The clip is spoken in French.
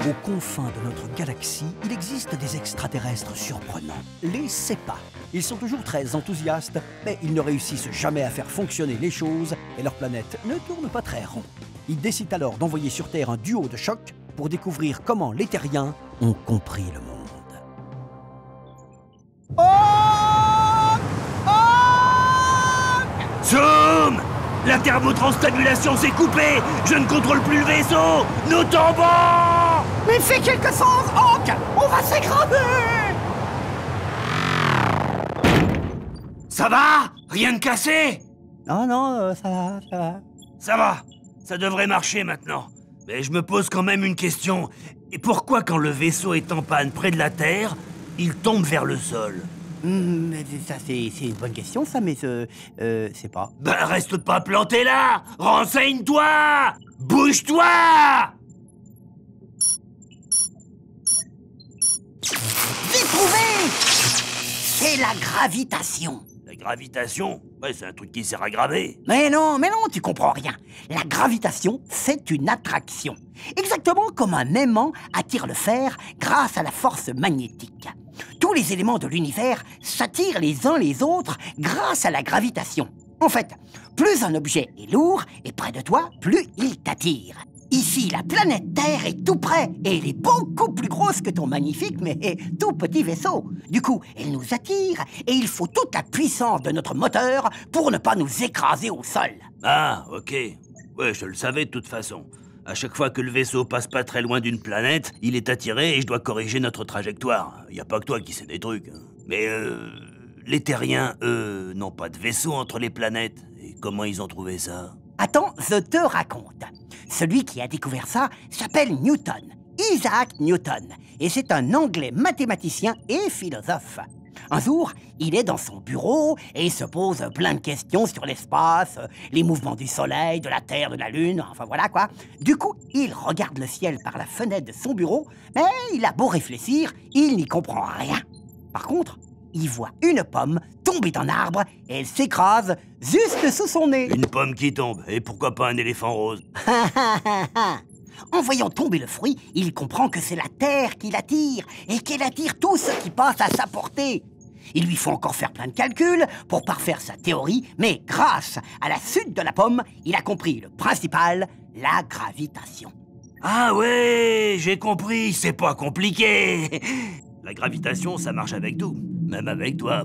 Aux confins de notre galaxie, il existe des extraterrestres surprenants, les SEPA. Ils sont toujours très enthousiastes, mais ils ne réussissent jamais à faire fonctionner les choses et leur planète ne tourne pas très rond. Ils décident alors d'envoyer sur Terre un duo de choc pour découvrir comment les Terriens ont compris le monde. Zoom! La thermotransstabulation s'est coupée! Je ne contrôle plus le vaisseau! Nous tombons! Mais fais quelque chose, Hank! On va s'écraser! Ça va? Rien de cassé? Non, ça va, ça va. Ça va, ça devrait marcher maintenant. Mais je me pose quand même une question. Et pourquoi quand le vaisseau est en panne près de la Terre, il tombe vers le sol? Ça, c'est une bonne question, ça, mais c'est pas... Ben reste pas planté là! Renseigne-toi! Bouge-toi! J'ai trouvé! C'est la gravitation. La gravitation? Ouais, c'est un truc qui sert à graver. Mais non, tu comprends rien. La gravitation, c'est une attraction. Exactement comme un aimant attire le fer grâce à la force magnétique. Tous les éléments de l'univers s'attirent les uns les autres grâce à la gravitation. En fait, plus un objet est lourd et près de toi, plus il t'attire. Ici, la planète Terre est tout près et elle est beaucoup plus grosse que ton magnifique mais tout petit vaisseau. Du coup, elle nous attire et il faut toute la puissance de notre moteur pour ne pas nous écraser au sol. Ah, ok. Ouais, je le savais de toute façon. À chaque fois que le vaisseau passe pas très loin d'une planète, il est attiré et je dois corriger notre trajectoire. Y a pas que toi qui sais des trucs. Mais les Terriens, eux, n'ont pas de vaisseau entre les planètes. Et comment ils ont trouvé ça? Attends, je te raconte. Celui qui a découvert ça s'appelle Newton, Isaac Newton, et c'est un Anglais mathématicien et philosophe. Un jour, il est dans son bureau et il se pose plein de questions sur l'espace, les mouvements du Soleil, de la Terre, de la Lune, enfin voilà quoi. Du coup, il regarde le ciel par la fenêtre de son bureau, mais il a beau réfléchir, il n'y comprend rien. Par contre, il voit une pomme tomber d'un arbre et elle s'écrase juste sous son nez. Une pomme qui tombe, et pourquoi pas un éléphant rose? En voyant tomber le fruit, il comprend que c'est la Terre qui l'attire et qu'elle attire tout ce qui passe à sa portée. Il lui faut encore faire plein de calculs pour parfaire sa théorie, mais grâce à la chute de la pomme, il a compris le principal, la gravitation. Ah ouais, j'ai compris, c'est pas compliqué. La gravitation, ça marche avec tout, même avec toi.